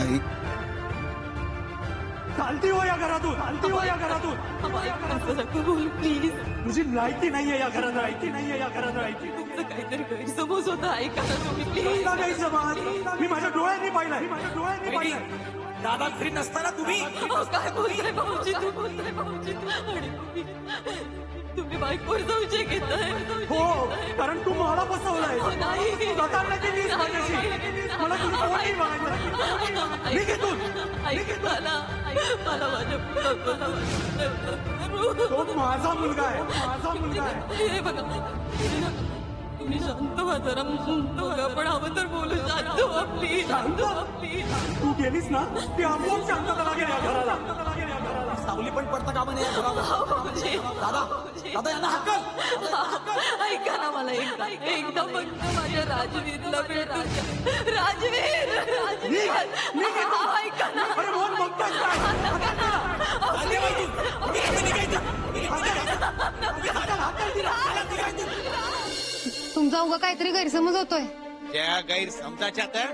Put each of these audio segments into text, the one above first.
आई चालती हो या घरातून, चालती हो या घरातून. प्लीज, तुझी लायकी नाहीये या घरात, लायकी नाहीये या घरात, लायकी. तुमचं काहीतरी गैरसमज होता, ऐका ना तुम्ही प्लीज. कसला गैरसमज? मी माझ्या डोळ्यांनी पाहिलाय, मी माझ्या डोळ्यांनी पाहिलाय. दादा घरी नसताना तुम्ही काय बोलताय भाऊजी, तू बोलताय भाऊजी. आणि तुम्ही बाईकवर संशय घेताय. हो, कारण तू मला फसवलाय. नाही. प्रतापला केलीस माझ्याशी. मला तुझी कोणी बघायचं. निघ इथून. मला माझ्या तो माझा मुलगा आहे, माझा मुलगा आहे. हे बघा, तुम्ही शांत व्हा जरा, शांत व्हा. पण हवं तर बोलू. शांत व्हा प्लीज, शांत व्हा प्लीज. तू गेलीस ना ती आपोआप शांतता लागेल या घराला. सावली पण पडता कामा नाही या घरावर. भाऊजी, दादा दादा यांना हक्कल. ऐका ना मला एकदा फक्त माझ्या राजवीरला भेटून द्या. राजवीर, ऐका ना. अरे मोहन बघतोस काय? चालले बाई तू. तुम्ही आता निघायचं. तुमचा उगा काहीतरी गैरसमज होतोय. त्या गैरसमजाच्या तर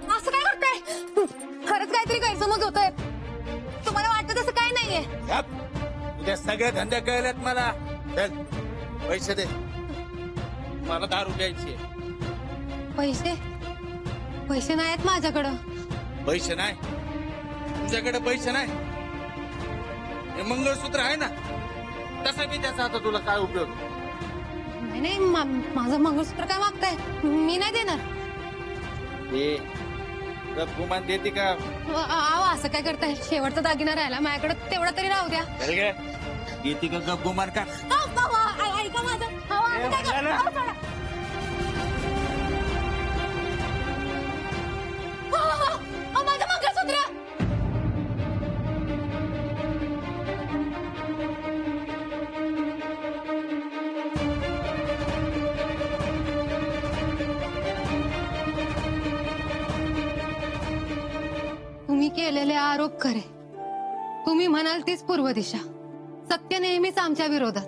असं काय करताय? खरंच काहीतरी गैरसमज होतोय. तुम्हाला वाटतं तसं काय नाहीये. उद्या सगळे धंदे कळलेत मला. चल पैसे दे, मला दारू प्यायची. पैसे पैसे नाहीत माझ्याकडं. पैसे नाही तुझ्याकडे? पैसे नाही? हे मंगळसूत्र आहे ना, तसं मी त्याचा आता तुला काय उपयोग? नाही नाही, माझं मंगळसूत्र काय मागताय? मी नाही देणार. हे गुमान देते का? आव असं काय करताय? शेवटचा दागिना राहिला माझ्याकडे, तेवढा तरी राहू द्या. देते का गप गुमान का? ऐका माझं. असं काय करताय? सोडा. माझं मंगळसूत्र. तुम्ही केलेले आरोप खरे. तुम्ही म्हणाल तीच पूर्व दिशा. सत्य नेहमीच आमच्या विरोधात.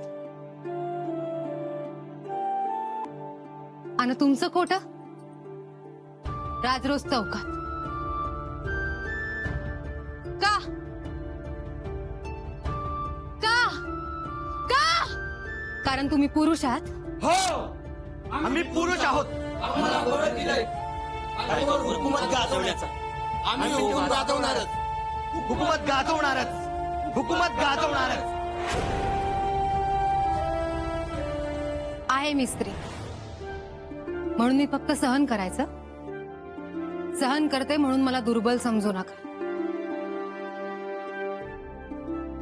आणि तुमचं खोटं राजरोज चौकात. का का का? कारण तुम्ही पुरुष आहात. हो, आम्ही पुरुष आहोत. हुकूमत गाजवण्याचा आम्ही हुकूम गाजवणारच. हुकूमत गाजवणारच, हुकूमत गाजवणारच. आहे मी स्त्री म्हणून मी फक्त सहन करायचं. सहन करते म्हणून मला दुर्बल समजू नका.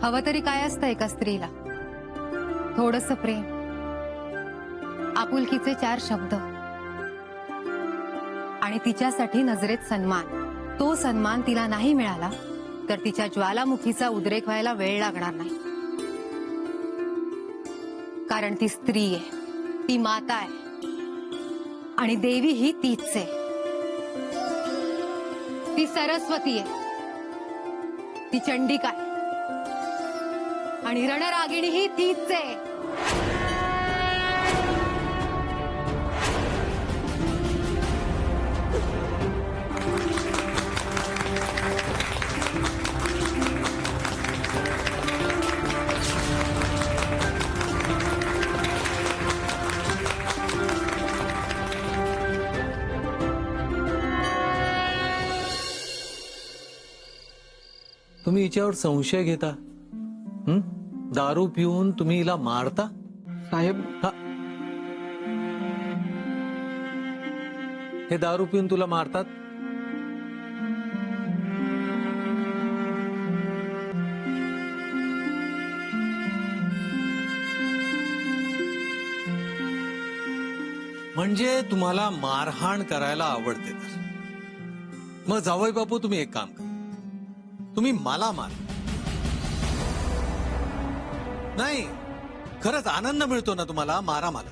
हवं तरी काय असतं एका स्त्रीला? थोडंसं प्रेम, आपुलकीचे 4 शब्द आणि तिच्यासाठी नजरेत सन्मान. तो सन्मान तिला नाही मिळाला तर तिच्या ज्वालामुखीचा उद्रेक व्हायला वेळ लागणार नाही. कारण ती स्त्री आहे, ती माता आहे आणि देवी ही तीच आहे. ती सरस्वती आहे, ती चंडिका आहे आणि रणरागिणी ही तीच आहे. तुम्ही हिच्यावर संशय घेता. दारू पिऊन तुम्ही हिला मारता. साहेब हे दारू पिऊन तुला मारतात. म्हणजे तुम्हाला मारहाण करायला आवडते. तर मग जावई बापू तुम्ही एक काम करा, तुम्ही मला मार. नाही, खरंच आनंद मिळतो ना तुम्हाला? मारा मला.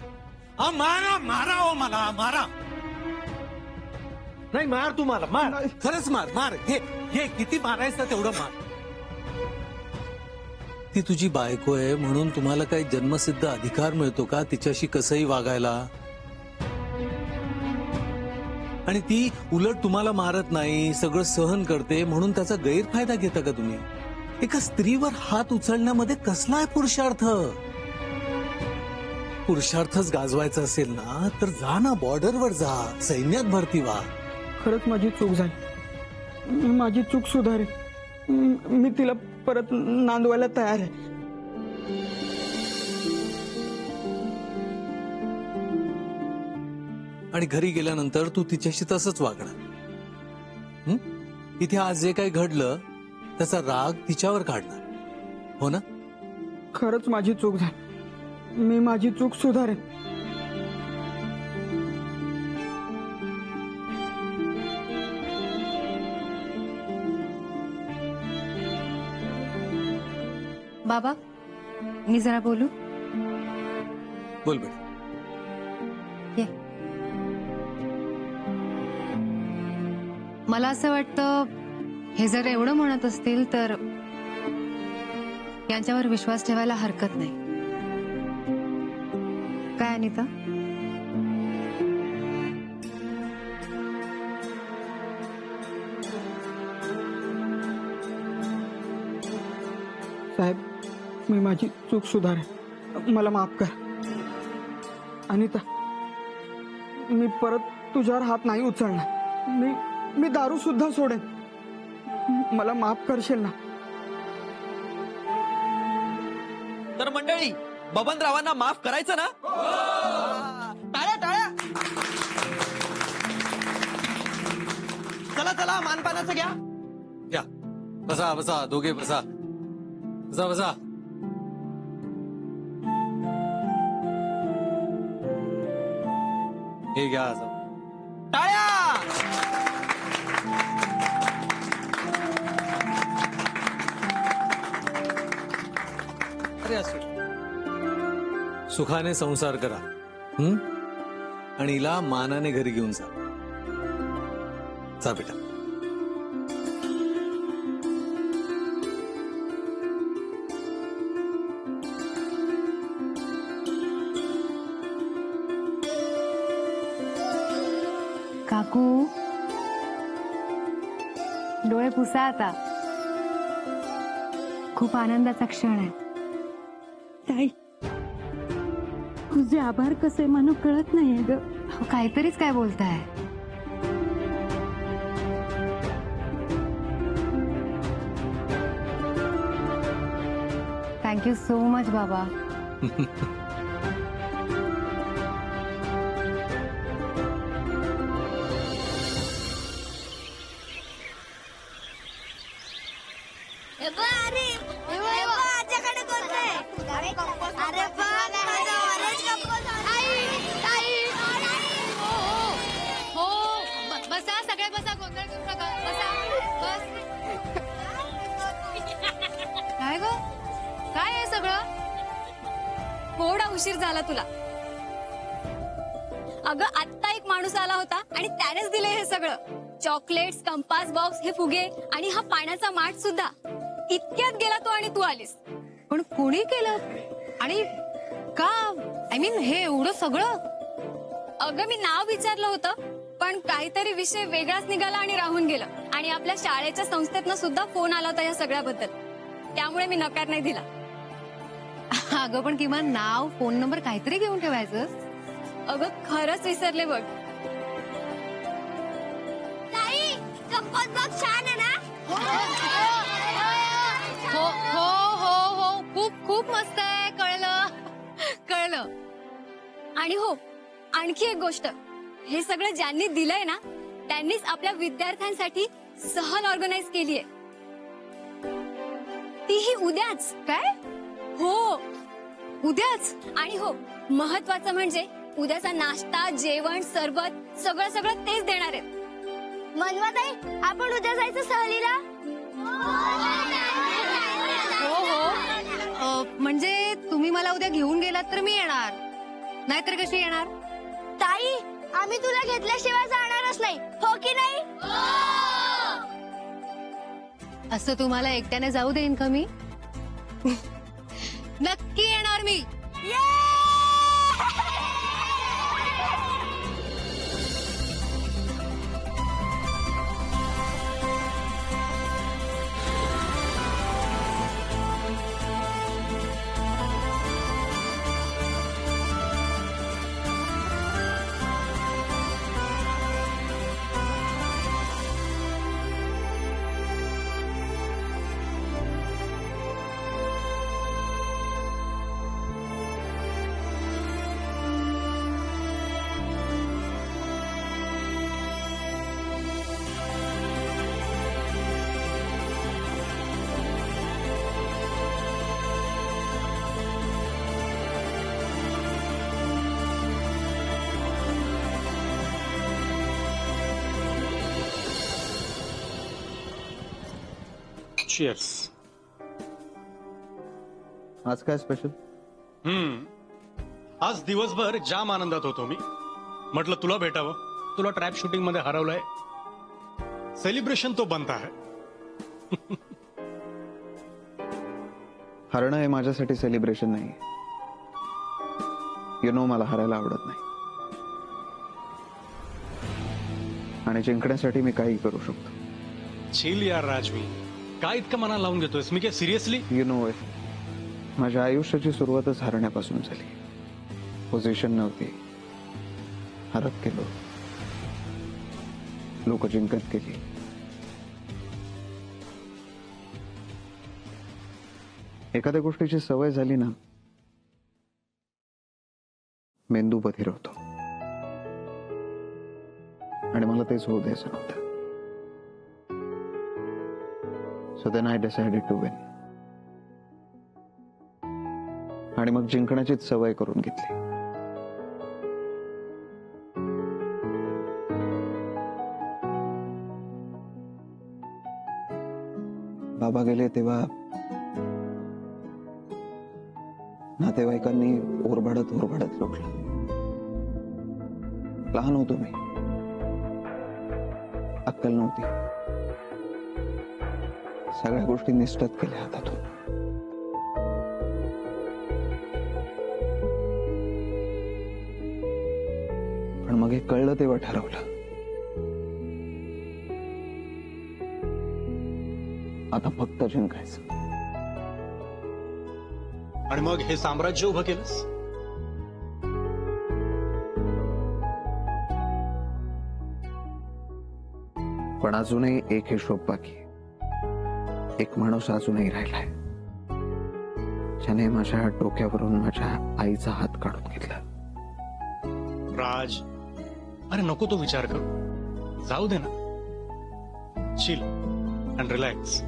मारा मारा हो, मला मारा. नाही मार, तू मार, मार, खरंच मार, मार. हे किती मारायचं तेवढं मार. ती तुझी बायको आहे म्हणून तुम्हाला काही जन्मसिद्ध अधिकार मिळतो का तिच्याशी कसंही वागायला? आणि ती उलट तुम्हाला मारत नाही, सगळं सहन करते म्हणून त्याचा गैरफायदा घेता का तुम्ही? एका स्त्रीवर हात उचलण्यामध्ये कसला आहे पुरुषार्थ? पुरुषार्थच गाजवायचा असेल ना तर जा ना, बॉर्डरवर जा, सैन्यात भरती व्हा. खरंच माझी चूक झाली. मी माझी चूक सुधारेन. मी तिला परत नांदवायला तयार आहे. आणि घरी गेल्यानंतर तू तिच्याशी तसंच वागणार. इथे आज जे काही घडलं त्याचा राग तिच्यावर काढणार, हो ना? खरंच माझी चूक झाली. मी माझी चूक सुधारेन. बाबा, मी जरा बोलू? बोल बेटा. ये. मला असं वाटतं हे जर एवढं म्हणत असतील तर यांच्यावर विश्वास ठेवायला हरकत नाही. काय अनिता? साहेब, मी माझी चूक सुधारेन. मला माफ कर. अनिता, मी परत तुझ्यावर हात नाही उचलणार. मी दारू सुद्धा सोडेन. मला माफ करशील ना? तर मंडळी, बबनरावांना माफ करायचं ना? टाळ्या टाळ्या. चला चला, मानपानाचं घ्या. या, बसा बसा, दोघे बसा. बसा बसा. हे घ्या. टाळ्या. अरे असो, सुखाने संसार करा. आणि हिला मानाने घरी घेऊन जा. जा बेटा. काकू, डोळे पुसा आता. खूप आनंदाचा क्षण आहे. ताई, तुझे आभार कसे मानू कळत नाहीये ग. अहो, काहीतरीच काय बोलताय? थँक्यू सो मच बाबा. बसा सगळे, बसा, गोंधळ करू नका. बसा, बस. काय ग, काय आहे सगळं? थोडा उशीर झाला तुला. अगं, आत्ता एक माणूस आला होता आणि त्यानेच दिले हे सगळं. चॉकलेट्स, कंपास बॉक्स, हे फुगे आणि हा पाण्याचा माठ सुद्धा. इतक्यात गेला तो आणि तू आलीस. पण कोणी केलं आणि का? आय मीन, हे एवढं सगळं? अगं, मी नाव विचारलं होतं पण काहीतरी विषय वेगळाच निघाला आणि राहून गेलं. आणि आपल्या शाळेच्या संस्थेतनं सुद्धा फोन आला होता या सगळ्याबद्दल. त्यामुळे मी नकार नाही दिला. अगं, पण किमान नाव, फोन नंबर काहीतरी घेऊन ठेवायचं. अगं, खरंच विसरले बघ. कंपोस्ट बॉक्स छान आहे ना? हो हो हो हो, खूप खूप मस्त आहे. कळलं कळलं. आणि हो, आणखी एक गोष्ट, हे सगळं ज्यांनी दिलंय ना त्यांनीच आपल्या विद्यार्थ्यांसाठी सहल ऑर्गनाइज केलीये. तीही उद्याच. काय? हो, उद्याच. आणि हो, महत्वाचं म्हणजे उद्याचा नाश्ता, जेवण, सरबत सगळं सगळं तेच देणार आहेत. मनवाताई, आपण उद्या जायचं सहलीला? हो हो. म्हणजे तुम्ही मला उद्या घेऊन गेलात तर मी येणार, नाहीतर कशी येणार? ताई, आम्ही तुला घेतल्याशिवाय जाणारच नाही, हो की नाही? असं तुम्हाला एकट्याने जाऊ देईन का मी? नक्की येणार मी. Cheers. आज काय स्पेशल? आज दिवसभर जाम आनंदात होतो मी. म्हटलं तुला भेटावं. तुला ट्रॅप शूटिंग मध्ये हरवलंय. सेलिब्रेशन तो बनता है. हरणं हे माझ्यासाठी सेलिब्रेशन नाही. यु नो मला हरायला आवडत नाही आणि जिंकण्यासाठी मी काही करू शकतो. चिल यार राजवी. काय इतकं मनाला लावून घेतोयस? मी काय सिरियसली? यु नो माझ्या आयुष्याची सुरुवातच हरण्यापासून झाली. पोझिशन नव्हती, हरत गेलो, लोक जिंकत गेली. एखाद्या गोष्टीची सवय झाली ना, मेंदू बधीर होतो आणि मला तेच होऊ द्यायचं नव्हतं. So then I decided to win. आणि मग जिंकण्याचीच सवय करून घेतली. बाबा गेले तेव्हा नातेवाईकांनी ओरबाडत लुटलं. लहान होतो मी, अक्कल नव्हती. सगळ्या गोष्टी निष्ठत केल्या हातातून. पण मग हे कळलं तेव्हा ठरवलं, आता फक्त जिंकायचं. आणि मग हे साम्राज्य उभं केलंस. पण अजूनही एक हिशोब बाकी आहे. एक माणूस अजूनही राहिलाय, ज्याने माझ्या डोक्यावरून माझ्या आईचा हात काढून घेतला. राज, अरे नको तो विचार करू. जाऊ दे ना. Chill and relax.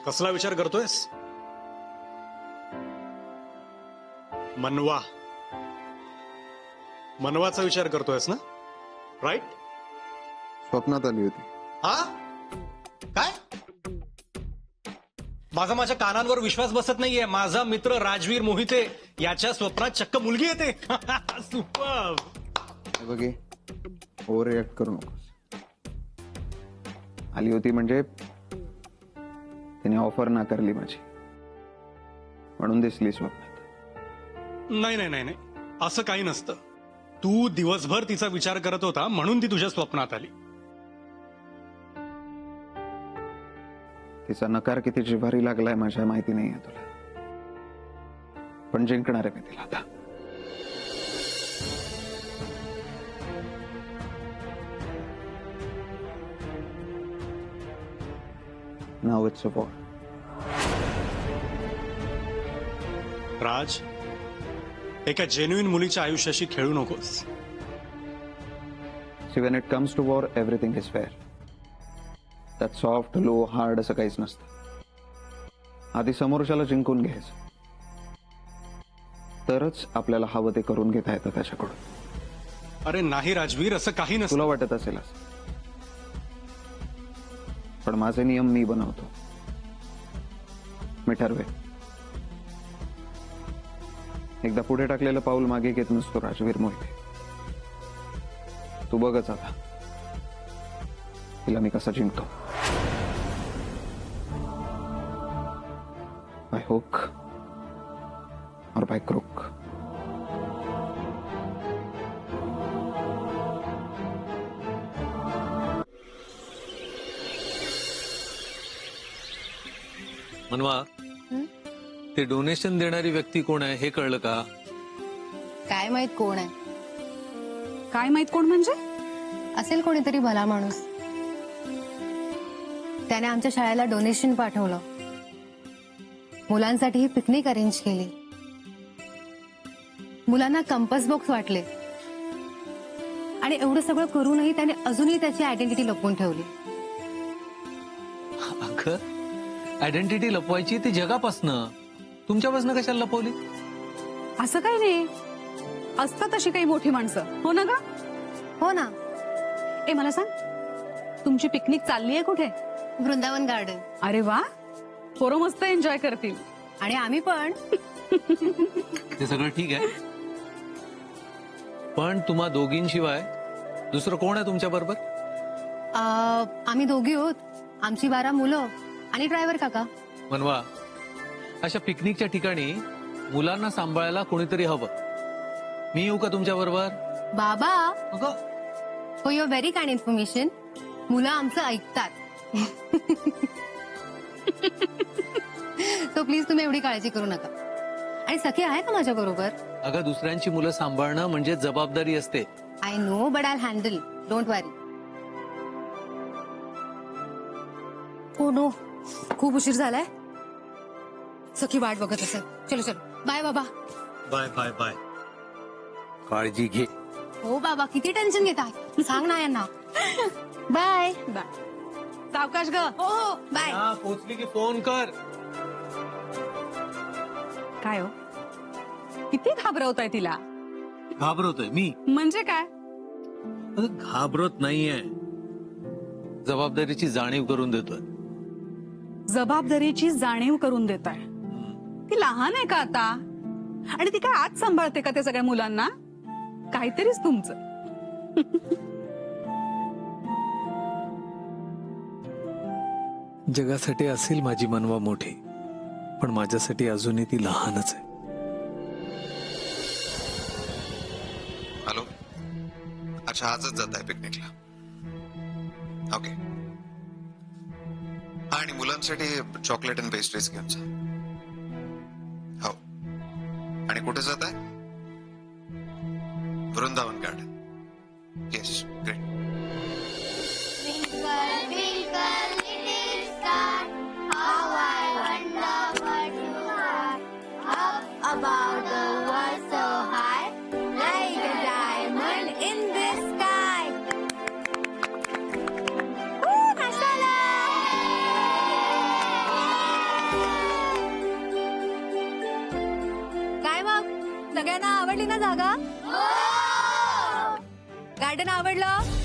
कसला विचार करतोयस? मनवाचा विचार करतोयस ना? राईट? स्वप्नात आली होती. हा? काय? माझ्या कानांवर विश्वास बसत नाहीये. माझा मित्र राजवीर मोहिते याच्या स्वप्नात चक्क मुलगी येते. सुपर. बघे, ओव्हर रिॲक्ट करू नकोस. आली होती म्हणजे तिने ऑफर नाकारली माझी, म्हणून दिसली स्वप्नात. नाही, असं काही नसतं. तू दिवसभर तिचा विचार करत होता म्हणून ती तुझ्या स्वप्नात आली. तिचा नकार किती जिव्हारी लागलाय माझ्या माहिती नाहीये तुला, पण जिंकणार आहे मी तिला आता. Now it's a war. राज, एका जेन्युइन मुलीच्या आयुष्याशी खेळू नकोस. See, when it comes to war, everything is fair. That soft, low, hard असं काहीच नसतं. आधी समोरच्याला जिंकून घ्यायचं, तरच आपल्याला हवं ते करून घेता येतं त्याच्याकडून. अरे नाही राजवीर, असं काही नसतं. तुला वाटत असेल असं, पण माझे नियम मी बनवतो. मी ठरवे. एकदा पुढे टाकलेलं पाऊल मागे घेत नसतो राजवीर मोहिते. तू बघच आता तिला मी कसा जिंकतो. बाय हुक और बाय क्रुक. मनवा, ते डोनेशन देणारी व्यक्ती कोण आहे हे कळलं का? काय माहित कोण आहे? काय माहित कोण म्हणजे? असेल कोणीतरी भला माणूस. त्याने आमच्या शाळेला डोनेशन पाठवलं, मुलांसाठी ही पिकनिक अरेंज केली, मुलांना कंपास बॉक्स वाटले, आणि एवढं सगळं करूनही त्याने अजूनही त्याची आयडेंटिटी लपवून ठेवली. अगं, आयडेंटिटी लपवायची ती जगापासनं, तुमच्यापासनं कशाला लपवली? असं काही नाही, असतात अशी काही मोठी माणसं, हो ना ग? हो ना. ए मला सांग, तुमची पिकनिक चालली आहे कुठे? वृंदावन गार्डन. अरे वा, पोरं मस्त एन्जॉय करतील. आणि आम्ही पण. ते सगळं ठीक आहे, पण तुम्हा दोघींशिवाय दुसरं कोण आहे तुमच्या बरोबर? आम्ही दोघी आहोत, आमची 12 मुलं आणि ड्रायव्हर काका. मनवा, अशा पिकनिकच्या ठिकाणी मुलांना सांभाळायला कोणीतरी हवं. मी येऊ का तुमच्या बरोबर? बाबा, अगं, for your very kind information, मुलं आमचं ऐकतात. तो प्लीज तुम्ही एवढी काळजी करू नका. आणि सखी आहे का माझ्या बरोबर? अगं, दुसऱ्यांची मुलं सांभाळणं म्हणजे जबाबदारी असते. I know, but I handle, don't worry. Oh no, खूप उशीर झालाय. सखी वाट बघत असेल. चलो चलो, बाय बाबा. Bye bye bye. काळजी घे. हो बाबा, किती टेन्शन घेताय, सांग ना यांना. Bye bye. सावकाश ग. हो हो, बाय. हा, पोचली की फोन कर. काय हो, किती घाबरवताय तिला? घाबरवतोय मी? म्हणजे काय? अगं, घाबरत नाहीये, जबाबदारीची जाणीव करून देतोय. जबाबदारीची जाणीव करून देताय. ती लहान आहे का आता? आणि ती काय आज सांभाळते का ते सगळ्या मुलांना? काहीतरीच तुमचं. जगासाठी असेल माझी मनवा मोठी, पण माझ्यासाठी अजूनही ती लहानच आहे. हॅलो. अच्छा, आजच जात आहे पिकनिकला. ओके. आणि मुलांसाठी चॉकलेट अँड पेस्ट्रीज घेऊन जा. हो. आणि कुठे जात आहे? Vrindavan garden. Yes, great. About the world so high, like a diamond in the sky. Masala! काय मग, सगळ्यांना आवडली ना जागा? गार्डन आवडलं?